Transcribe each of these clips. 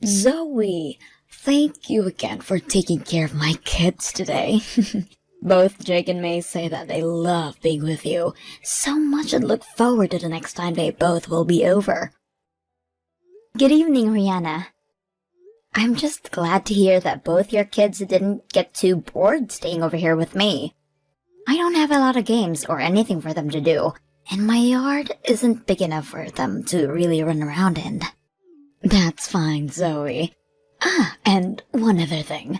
Zoe, thank you again for taking care of my kids today. Both Jake and May say that they love being with you so much and look forward to the next time they both will be over. Good evening, Rihanna. I'm just glad to hear that both your kids didn't get too bored staying over here with me. I don't have a lot of games or anything for them to do, and my yard isn't big enough for them to really run around in. That's fine, Zoe. And one other thing.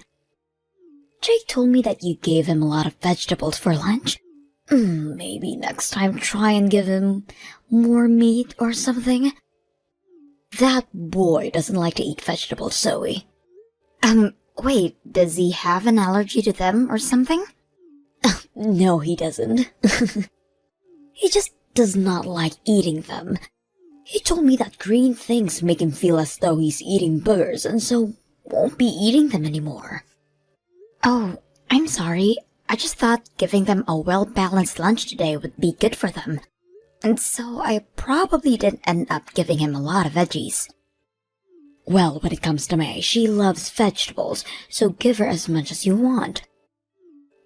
Jake told me that you gave him a lot of vegetables for lunch. Maybe next time try and give him more meat or something. That boy doesn't like to eat vegetables, Zoe. Wait, does he have an allergy to them or something? No, he doesn't. He just does not like eating them. He told me that green things make him feel as though he's eating boogers and so won't be eating them anymore. Oh, I'm sorry. I just thought giving them a well-balanced lunch today would be good for them. And so I probably didn't end up giving him a lot of veggies. Well, when it comes to May, she loves vegetables, so give her as much as you want.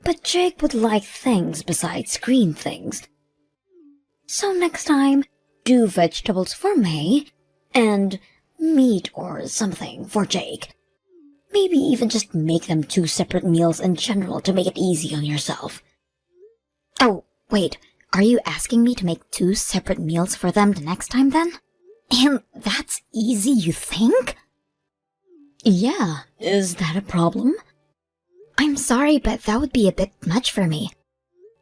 But Jake would like things besides green things. So next time, do vegetables for May, and meat or something for Jake. Maybe even just make them two separate meals in general to make it easy on yourself. Oh, wait, are you asking me to make two separate meals for them the next time then? And that's easy, you think? Yeah, is that a problem? I'm sorry, but that would be a bit much for me.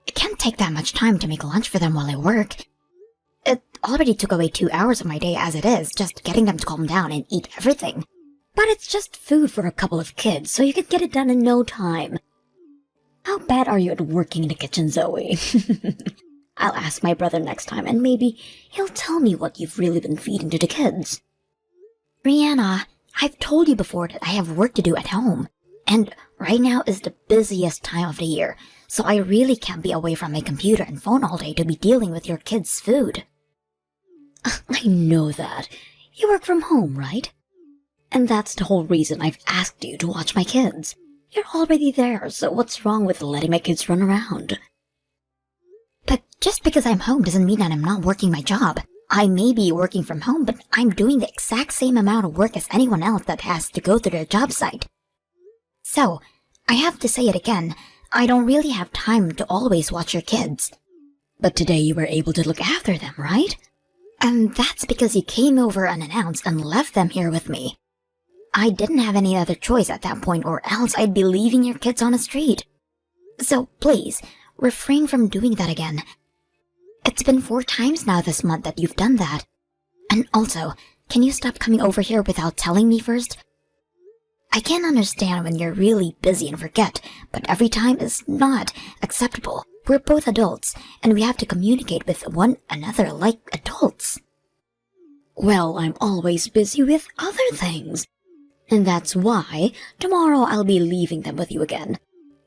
It can't take that much time to make lunch for them while I work. It already took away 2 hours of my day as it is, just getting them to calm down and eat everything. But it's just food for a couple of kids, so you can get it done in no time. How bad are you at working in the kitchen, Zoe? I'll ask my brother next time, and maybe he'll tell me what you've really been feeding to the kids. Rihanna, I've told you before that I have work to do at home. And right now is the busiest time of the year, so I really can't be away from my computer and phone all day to be dealing with your kids' food. I know that. You work from home, right? And that's the whole reason I've asked you to watch my kids. You're already there, so what's wrong with letting my kids run around? But just because I'm home doesn't mean that I'm not working my job. I may be working from home, but I'm doing the exact same amount of work as anyone else that has to go to their job site. So, I have to say it again, I don't really have time to always watch your kids. But today you were able to look after them, right? And that's because you came over unannounced and left them here with me. I didn't have any other choice at that point, or else I'd be leaving your kids on the street. So please, refrain from doing that again. It's been 4 times now this month that you've done that. And also, can you stop coming over here without telling me first? I can understand when you're really busy and forget, but every time is not acceptable. We're both adults, and we have to communicate with one another like adults. Well, I'm always busy with other things. And that's why tomorrow I'll be leaving them with you again.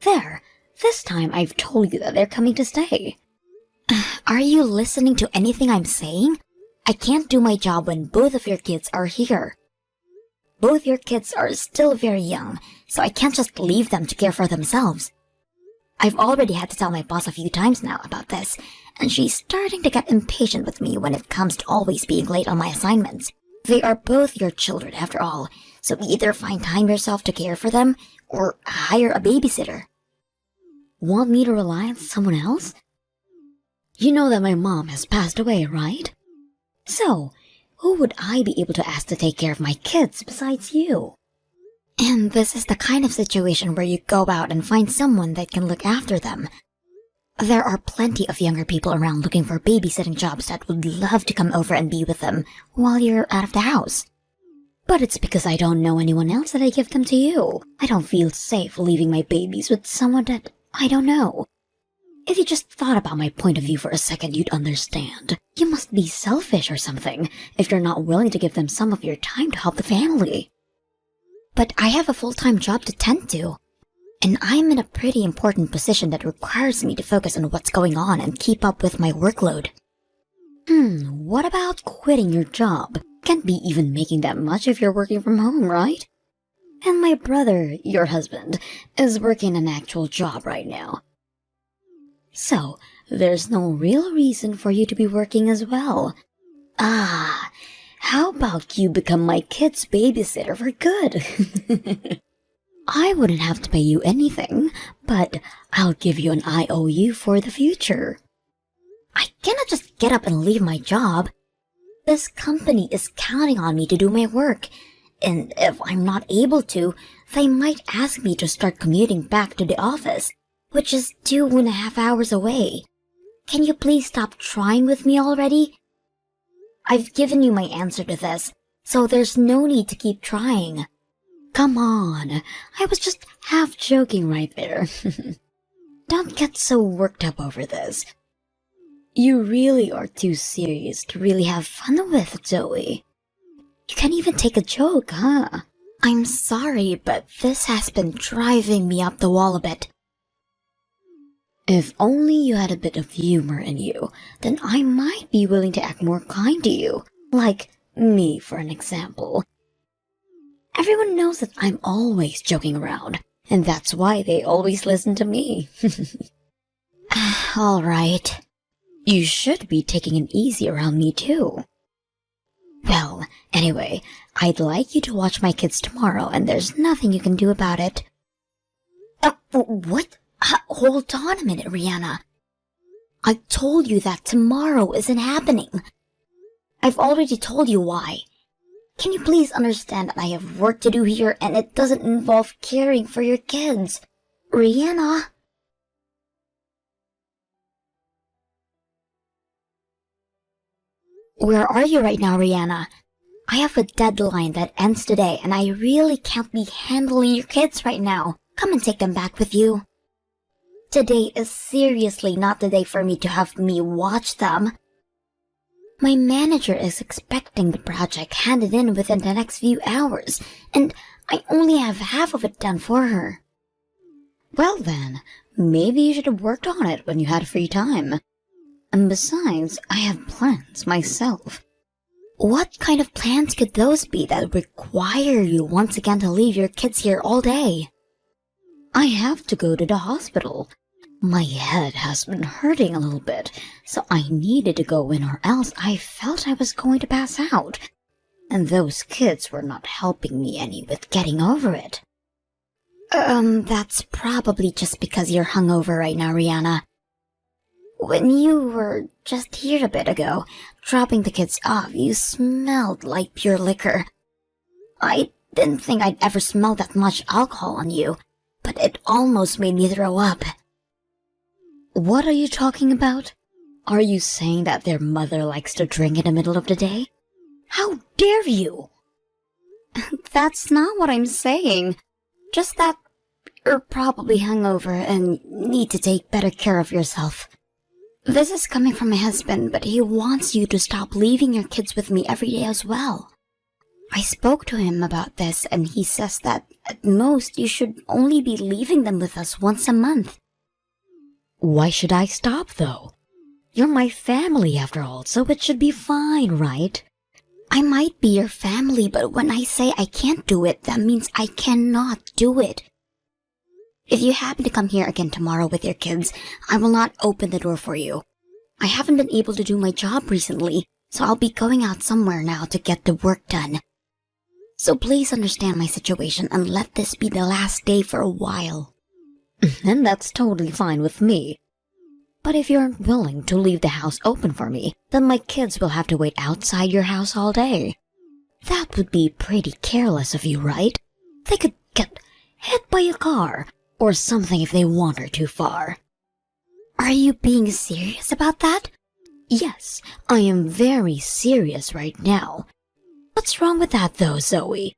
There, this time I've told you that they're coming to stay. Are you listening to anything I'm saying? I can't do my job when both of your kids are here. Both your kids are still very young, so I can't just leave them to care for themselves. I've already had to tell my boss a few times now about this, and she's starting to get impatient with me when it comes to always being late on my assignments. They are both your children after all, so either find time yourself to care for them, or hire a babysitter. Want me to rely on someone else? You know that my mom has passed away, right? So, who would I be able to ask to take care of my kids besides you? And this is the kind of situation where you go out and find someone that can look after them. There are plenty of younger people around looking for babysitting jobs that would love to come over and be with them while you're out of the house. But it's because I don't know anyone else that I give them to you. I don't feel safe leaving my babies with someone that I don't know. If you just thought about my point of view for a second, you'd understand. You must be selfish or something if you're not willing to give them some of your time to help the family. But I have a full-time job to tend to. And I'm in a pretty important position that requires me to focus on what's going on and keep up with my workload. What about quitting your job? Can't be even making that much if you're working from home, right? And my brother, your husband, is working an actual job right now. So, there's no real reason for you to be working as well. Ah, how about you become my kid's babysitter for good? I wouldn't have to pay you anything, but I'll give you an IOU for the future. I cannot just get up and leave my job. This company is counting on me to do my work, and if I'm not able to, they might ask me to start commuting back to the office, which is 2.5 hours away. Can you please stop trying with me already? I've given you my answer to this, so there's no need to keep trying. Come on, I was just half joking right there. Don't get so worked up over this. You really are too serious to really have fun with, Zoe. You can't even take a joke, huh? I'm sorry, but this has been driving me up the wall a bit. If only you had a bit of humor in you, then I might be willing to act more kind to you. Like me, for an example. Everyone knows that I'm always joking around, and that's why they always listen to me. All right. You should be taking it easy around me too. Well, anyway, I'd like you to watch my kids tomorrow, and there's nothing you can do about it. What? Hold on a minute, Rihanna. I told you that tomorrow isn't happening. I've already told you why. Can you please understand that I have work to do here and it doesn't involve caring for your kids? Rihanna? Where are you right now, Rihanna? I have a deadline that ends today and I really can't be handling your kids right now. Come and take them back with you. Today is seriously not the day for me to have me watch them. My manager is expecting the project handed in within the next few hours, and I only have half of it done for her. Well then, maybe you should have worked on it when you had free time. And besides, I have plans myself. What kind of plans could those be that require you once again to leave your kids here all day? I have to go to the hospital. My head has been hurting a little bit, so I needed to go in or else I felt I was going to pass out. And those kids were not helping me any with getting over it. That's probably just because you're hungover right now, Rihanna. When you were just here a bit ago, dropping the kids off, you smelled like pure liquor. I didn't think I'd ever smell that much alcohol on you, but it almost made me throw up. What are you talking about? Are you saying that their mother likes to drink in the middle of the day? How dare you? That's not what I'm saying. Just that you're probably hungover and need to take better care of yourself. This is coming from my husband, but he wants you to stop leaving your kids with me every day as well. I spoke to him about this and he says that at most you should only be leaving them with us once a month. Why should I stop though? You're my family after all, so it should be fine, right? I might be your family, but when I say I can't do it, that means I cannot do it. If you happen to come here again tomorrow with your kids, I will not open the door for you. I haven't been able to do my job recently, so I'll be going out somewhere now to get the work done. So please understand my situation and let this be the last day for a while. And that's totally fine with me. But if you're willing to leave the house open for me, then my kids will have to wait outside your house all day. That would be pretty careless of you, right? They could get hit by a car or something if they wander too far. Are you being serious about that? Yes, I am very serious right now. What's wrong with that though, Zoe?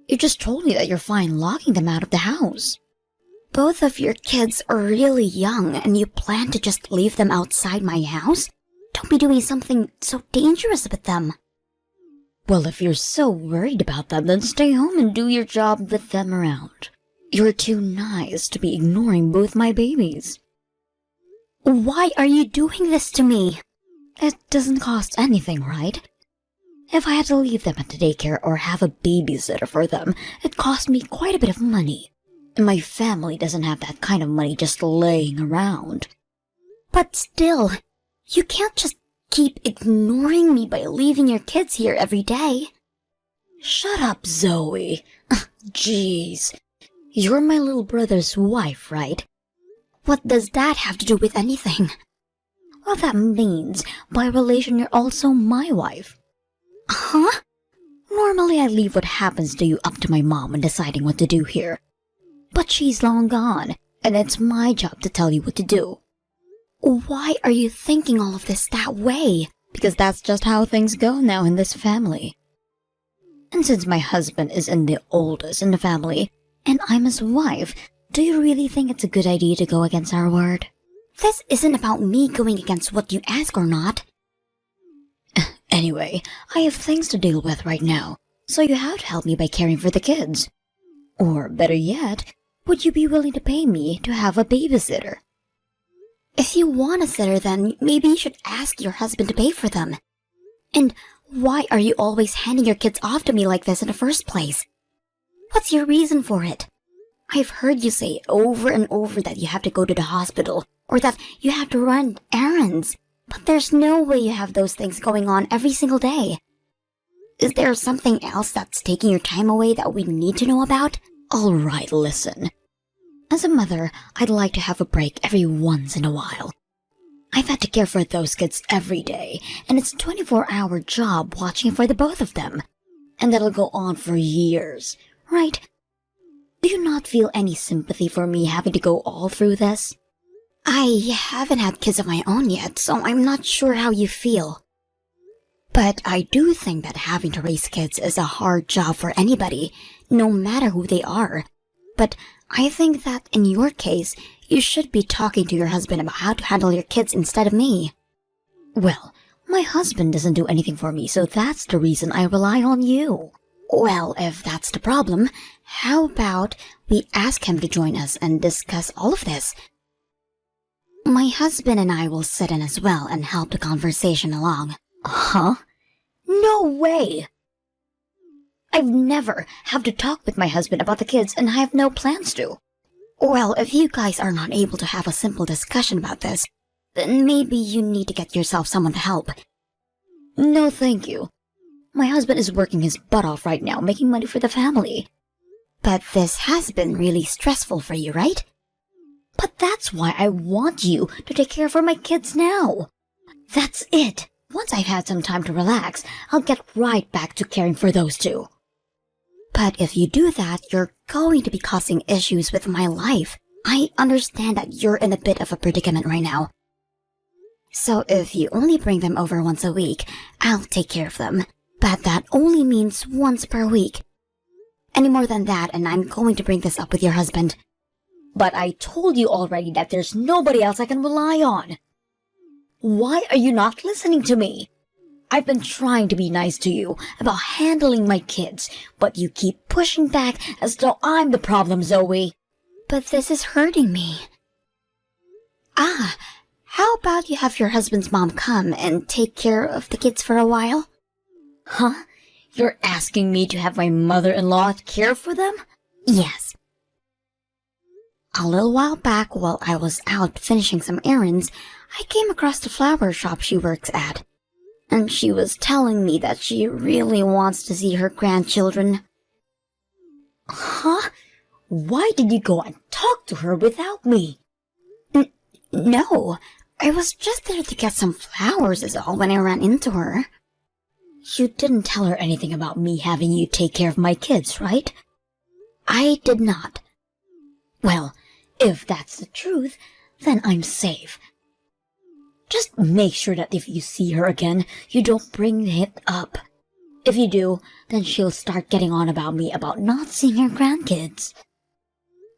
You just told me that you're fine locking them out of the house. Both of your kids are really young and you plan to just leave them outside my house? Don't be doing something so dangerous with them. Well, if you're so worried about them, then stay home and do your job with them around. You're too nice to be ignoring both my babies. Why are you doing this to me? It doesn't cost anything, right? If I had to leave them at the daycare or have a babysitter for them, it cost me quite a bit of money. And my family doesn't have that kind of money just laying around. But still, you can't just keep ignoring me by leaving your kids here every day. Shut up, Zoe. Jeez. You're my little brother's wife, right? What does that have to do with anything? Well, that means, by relation, you're also my wife. Huh? Normally I leave what happens to you up to my mom in deciding what to do here. But she's long gone, and it's my job to tell you what to do. Why are you thinking all of this that way? Because that's just how things go now in this family. And since my husband is the oldest in the family, and I'm his wife, do you really think it's a good idea to go against our word? This isn't about me going against what you ask or not. Anyway, I have things to deal with right now, so you have to help me by caring for the kids. Or better yet, would you be willing to pay me to have a babysitter? If you want a sitter, then maybe you should ask your husband to pay for them. And why are you always handing your kids off to me like this in the first place? What's your reason for it? I've heard you say over and over that you have to go to the hospital, or that you have to run errands, but there's no way you have those things going on every single day. Is there something else that's taking your time away that we need to know about? All right, listen. As a mother, I'd like to have a break every once in a while. I've had to care for those kids every day, and it's a 24-hour job watching for the both of them. And that'll go on for years, right? Do you not feel any sympathy for me having to go all through this? I haven't had kids of my own yet, so I'm not sure how you feel. But I do think that having to raise kids is a hard job for anybody, no matter who they are. But I think that in your case, you should be talking to your husband about how to handle your kids instead of me. Well, my husband doesn't do anything for me, so that's the reason I rely on you. Well, if that's the problem, how about we ask him to join us and discuss all of this? My husband and I will sit in as well and help the conversation along. Huh? No way! I've never had to talk with my husband about the kids, and I have no plans to. Well, if you guys are not able to have a simple discussion about this, then maybe you need to get yourself someone to help. No, thank you. My husband is working his butt off right now, making money for the family. But this has been really stressful for you, right? But that's why I want you to take care of my kids now. That's it. Once I've had some time to relax, I'll get right back to caring for those two. But if you do that, you're going to be causing issues with my life. I understand that you're in a bit of a predicament right now. So if you only bring them over once a week, I'll take care of them. But that only means once per week. Any more than that, and I'm going to bring this up with your husband. But I told you already that there's nobody else I can rely on. Why are you not listening to me? I've been trying to be nice to you about handling my kids, but you keep pushing back as though I'm the problem, Zoe. But this is hurting me. How about you have your husband's mom come and take care of the kids for a while? Huh? You're asking me to have my mother-in-law care for them? Yes. A little while back, while I was out finishing some errands, I came across the flower shop she works at. And she was telling me that she really wants to see her grandchildren. Huh? Why did you go and talk to her without me? No, I was just there to get some flowers is all when I ran into her. You didn't tell her anything about me having you take care of my kids, right? I did not. Well, if that's the truth, then I'm safe. Just make sure that if you see her again, you don't bring it up. If you do, then she'll start getting on about me about not seeing her grandkids.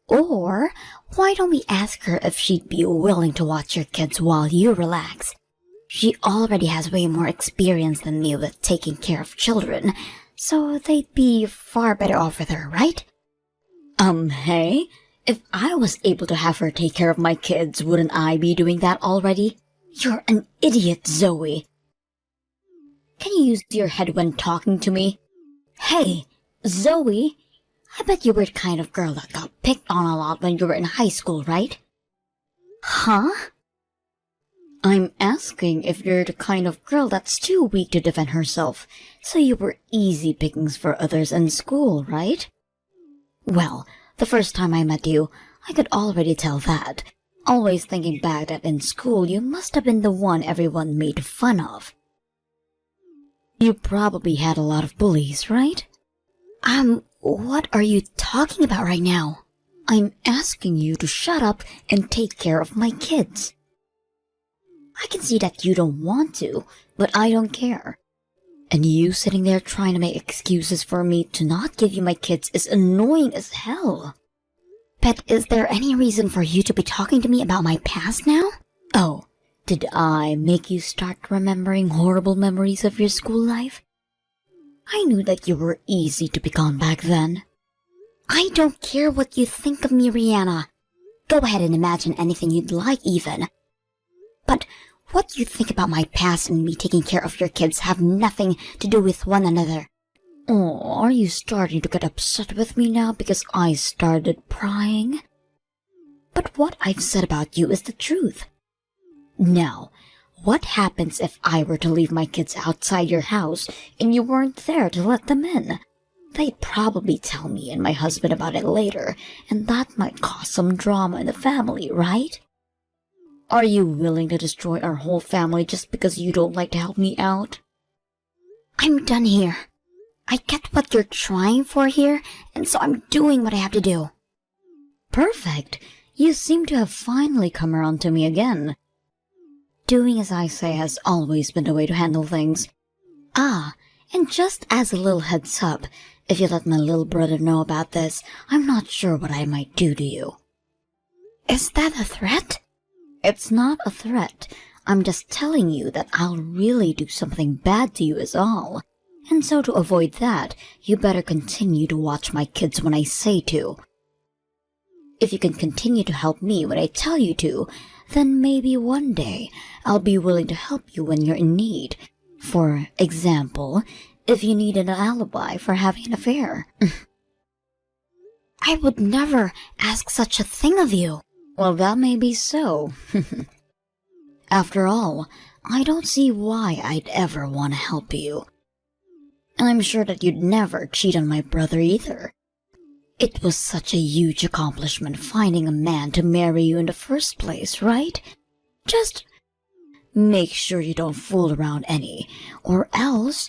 Or, why don't we ask her if she'd be willing to watch your kids while you relax? She already has way more experience than me with taking care of children, so they'd be far better off with her, right? Hey? If I was able to have her take care of my kids, wouldn't I be doing that already? You're an idiot, Zoe. Can you use your head when talking to me? Hey, Zoe, I bet you were the kind of girl that got picked on a lot when you were in high school, right? Huh? I'm asking if you're the kind of girl that's too weak to defend herself, so you were easy pickings for others in school, right? Well, the first time I met you, I could already tell that. Always thinking back that in school you must have been the one everyone made fun of. You probably had a lot of bullies, right? What are you talking about right now? I'm asking you to shut up and take care of my kids. I can see that you don't want to, but I don't care. And you sitting there trying to make excuses for me to not give you my kids is annoying as hell. But is there any reason for you to be talking to me about my past now? Oh, did I make you start remembering horrible memories of your school life? I knew that you were easy to pick on back then. I don't care what you think of me, Rihanna. Go ahead and imagine anything you'd like even. But what you think about my past and me taking care of your kids have nothing to do with one another. Oh, are you starting to get upset with me now because I started prying? But what I've said about you is the truth. Now, what happens if I were to leave my kids outside your house and you weren't there to let them in? They'd probably tell me and my husband about it later, and that might cause some drama in the family, right? Are you willing to destroy our whole family just because you don't like to help me out? I'm done here. I get what you're trying for here, and so I'm doing what I have to do. Perfect. You seem to have finally come around to me again. Doing as I say has always been the way to handle things. Ah, and just as a little heads up, if you let my little brother know about this, I'm not sure what I might do to you. Is that a threat? It's not a threat. I'm just telling you that I'll really do something bad to you is all. And so to avoid that, you better continue to watch my kids when I say to. If you can continue to help me when I tell you to, then maybe one day I'll be willing to help you when you're in need. For example, if you need an alibi for having an affair. I would never ask such a thing of you. Well, that may be so. After all, I don't see why I'd ever want to help you. And I'm sure that you'd never cheat on my brother either. It was such a huge accomplishment finding a man to marry you in the first place, right? Just make sure you don't fool around any, or else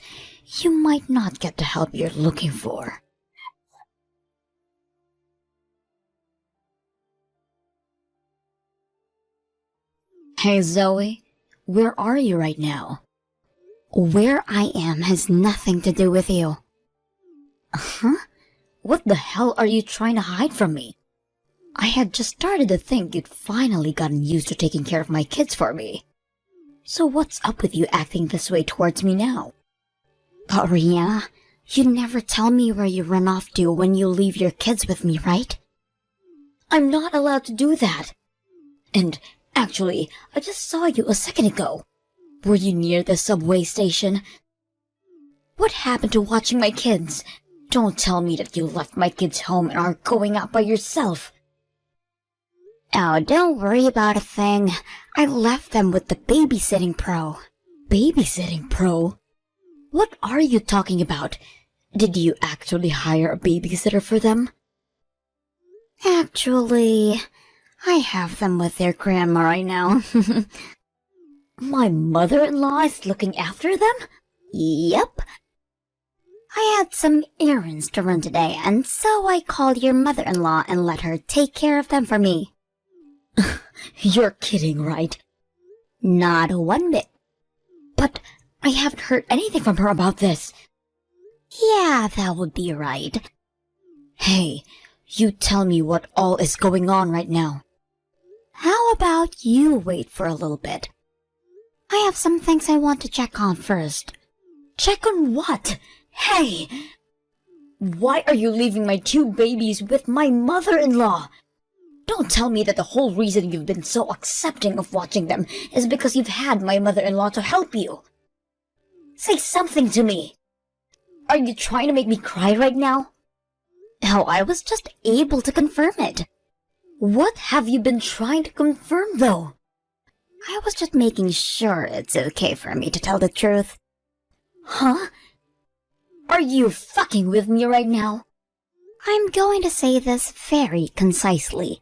you might not get the help you're looking for. Hey Zoe, where are you right now? Where I am has nothing to do with you. Huh? What the hell are you trying to hide from me? I had just started to think you'd finally gotten used to taking care of my kids for me. So what's up with you acting this way towards me now? But Rihanna, you never tell me where you run off to when you leave your kids with me, right? I'm not allowed to do that. And actually, I just saw you a second ago. Were you near the subway station? What happened to watching my kids? Don't tell me that you left my kids home and are going out by yourself. Oh, don't worry about a thing. I left them with the babysitting pro. Babysitting pro? What are you talking about? Did you actually hire a babysitter for them? Actually, I have them with their grandma right now. My mother-in-law is looking after them? Yep. I had some errands to run today, and so I called your mother-in-law and let her take care of them for me. You're kidding, right? Not one bit. But I haven't heard anything from her about this. Yeah, that would be right. Hey, you tell me what all is going on right now. How about you wait for a little bit? I have some things I want to check on first. Check on what? Hey! Why are you leaving my 2 babies with my mother-in-law? Don't tell me that the whole reason you've been so accepting of watching them is because you've had my mother-in-law to help you. Say something to me! Are you trying to make me cry right now? Oh, I was just able to confirm it. What have you been trying to confirm, though? I was just making sure it's okay for me to tell the truth. Huh? Are you fucking with me right now? I'm going to say this very concisely.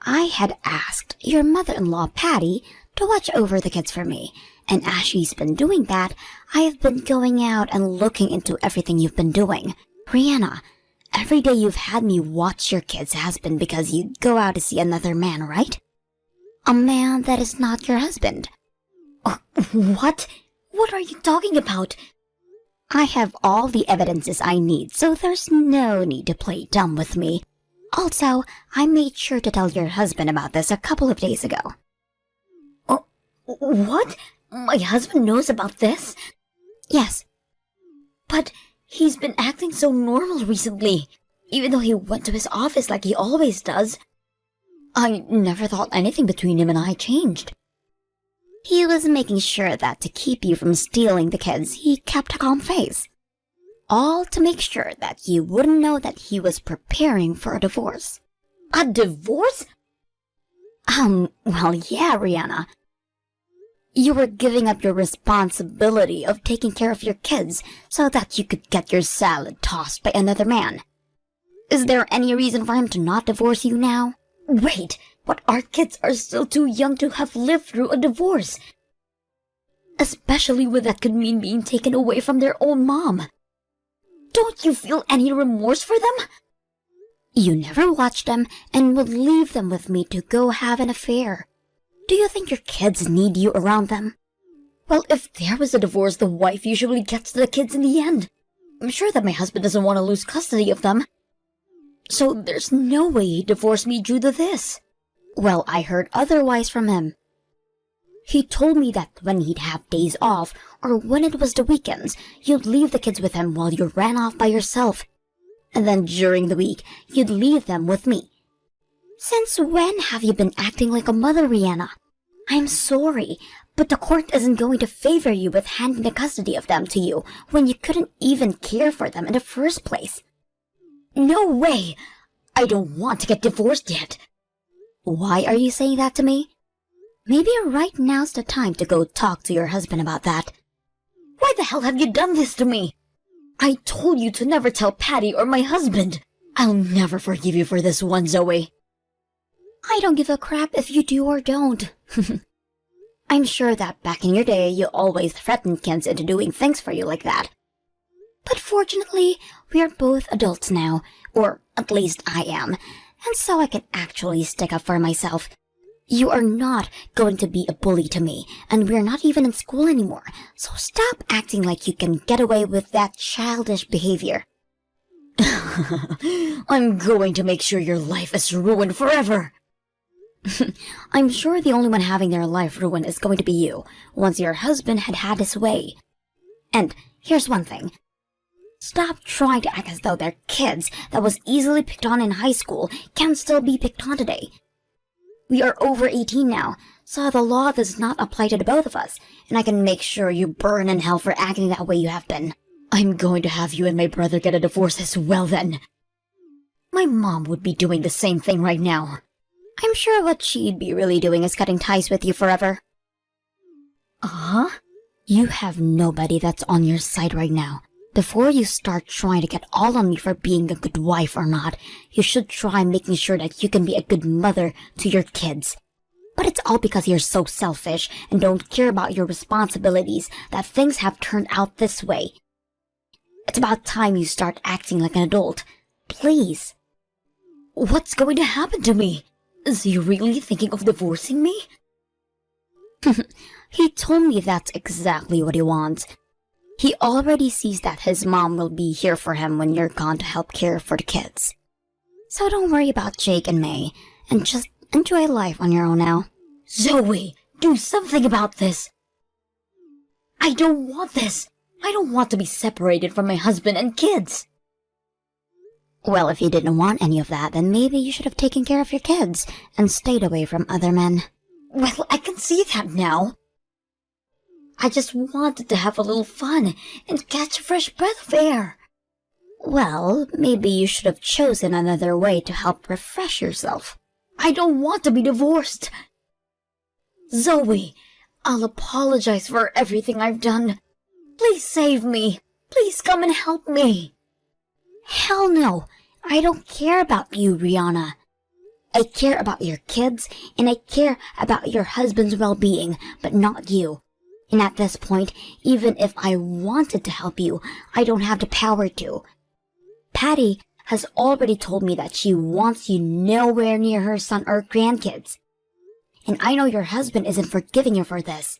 I had asked your mother-in-law, Patty, to watch over the kids for me, and as she's been doing that, I have been going out and looking into everything you've been doing. Brianna, every day you've had me watch your kids has been because you go out to see another man, right? A man that is not your husband. What? What are you talking about? I have all the evidences I need, so there's no need to play dumb with me. Also, I made sure to tell your husband about this a couple of days ago. What? My husband knows about this? Yes. But he's been acting so normal recently, even though he went to his office like he always does. I never thought anything between him and I changed. He was making sure that to keep you from stealing the kids, he kept a calm face. All to make sure that you wouldn't know that he was preparing for a divorce. A divorce? Well, yeah, Rihanna. You were giving up your responsibility of taking care of your kids so that you could get your salad tossed by another man. Is there any reason for him to not divorce you now? Wait, but our kids are still too young to have lived through a divorce. Especially when that could mean being taken away from their own mom. Don't you feel any remorse for them? You never watched them and would leave them with me to go have an affair. Do you think your kids need you around them? Well, if there was a divorce, the wife usually gets the kids in the end. I'm sure that my husband doesn't want to lose custody of them. So there's no way he'd divorce me due to this. Well, I heard otherwise from him. He told me that when he'd have days off, or when it was the weekends, you'd leave the kids with him while you ran off by yourself. And then during the week, you'd leave them with me. Since when have you been acting like a mother, Rihanna? I'm sorry, but the court isn't going to favor you with handing the custody of them to you when you couldn't even care for them in the first place. No way! I don't want to get divorced yet. Why are you saying that to me? Maybe right now's the time to go talk to your husband about that. Why the hell have you done this to me? I told you to never tell Patty or my husband. I'll never forgive you for this one, Zoe. I don't give a crap if you do or don't. I'm sure that back in your day you always threatened kids into doing things for you like that. But fortunately, we are both adults now, or at least I am, and so I can actually stick up for myself. You are not going to be a bully to me, and we're not even in school anymore, so stop acting like you can get away with that childish behavior. I'm going to make sure your life is ruined forever. I'm sure the only one having their life ruined is going to be you, once your husband had had his way. And here's one thing. Stop trying to act as though they're kids that was easily picked on in high school can still be picked on today. We are over 18 now, so the law does not apply to the both of us, and I can make sure you burn in hell for acting that way you have been. I'm going to have you and my brother get a divorce as well then. My mom would be doing the same thing right now. I'm sure what she'd be really doing is cutting ties with you forever. Uh-huh? You have nobody that's on your side right now. Before you start trying to get all on me for being a good wife or not, you should try making sure that you can be a good mother to your kids. But it's all because you're so selfish and don't care about your responsibilities that things have turned out this way. It's about time you start acting like an adult. Please. What's going to happen to me? Is he really thinking of divorcing me? He told me that's exactly what he wants. He already sees that his mom will be here for him when you're gone to help care for the kids. So don't worry about Jake and May, and just enjoy life on your own now. Zoe, do something about this. I don't want this. I don't want to be separated from my husband and kids. Well, if you didn't want any of that, then maybe you should have taken care of your kids and stayed away from other men. Well, I can see that now. I just wanted to have a little fun and catch a fresh breath of air. Well, maybe you should have chosen another way to help refresh yourself. I don't want to be divorced. Zoe, I'll apologize for everything I've done. Please save me. Please come and help me. Hell no. I don't care about you, Rihanna. I care about your kids, and I care about your husband's well-being, but not you. And at this point, even if I wanted to help you, I don't have the power to. Patty has already told me that she wants you nowhere near her son or grandkids. And I know your husband isn't forgiving you for this.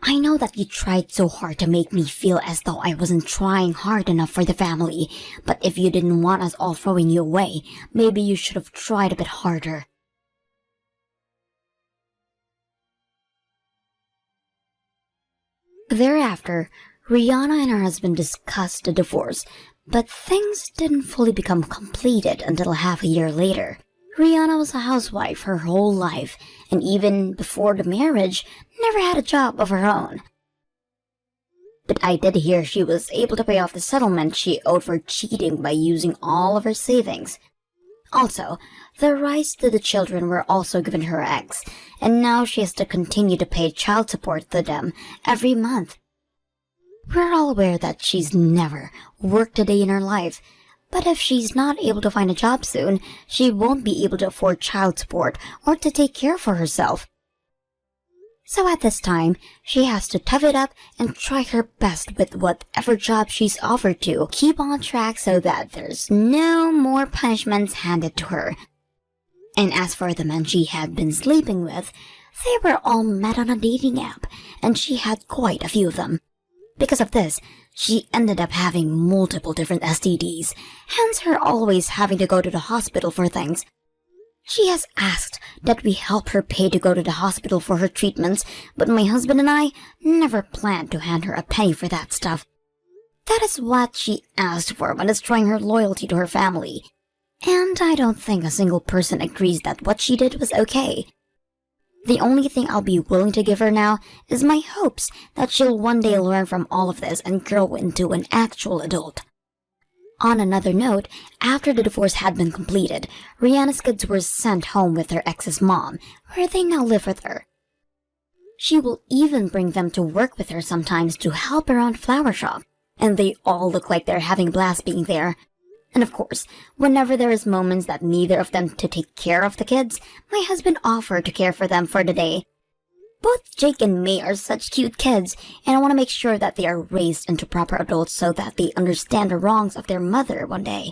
I know that you tried so hard to make me feel as though I wasn't trying hard enough for the family, but if you didn't want us all throwing you away, maybe you should have tried a bit harder. Thereafter, Rihanna and her husband discussed the divorce, but things didn't fully become completed until half a year later. Rihanna was a housewife her whole life, and even before the marriage, never had a job of her own. But I did hear she was able to pay off the settlement she owed for cheating by using all of her savings. Also, the rights to the children were also given her ex, and now she has to continue to pay child support to them every month. We're all aware that she's never worked a day in her life, but if she's not able to find a job soon, she won't be able to afford child support or to take care for herself. So at this time, she has to tough it up and try her best with whatever job she's offered to keep on track so that there's no more punishments handed to her. And as for the men she had been sleeping with, they were all met on a dating app, and she had quite a few of them. Because of this, she ended up having multiple different STDs, hence her always having to go to the hospital for things. She has asked that we help her pay to go to the hospital for her treatments, but my husband and I never planned to hand her a penny for that stuff. That is what she asked for when destroying her loyalty to her family. And I don't think a single person agrees that what she did was okay. The only thing I'll be willing to give her now is my hopes that she'll one day learn from all of this and grow into an actual adult. On another note, after the divorce had been completed, Rihanna's kids were sent home with their ex's mom, where they now live with her. She will even bring them to work with her sometimes to help around flower shop, and they all look like they're having a blast being there. And of course, whenever there is moments that neither of them to take care of the kids, my husband offered to care for them for the day. Both Jake and May are such cute kids, and I want to make sure that they are raised into proper adults so that they understand the wrongs of their mother one day.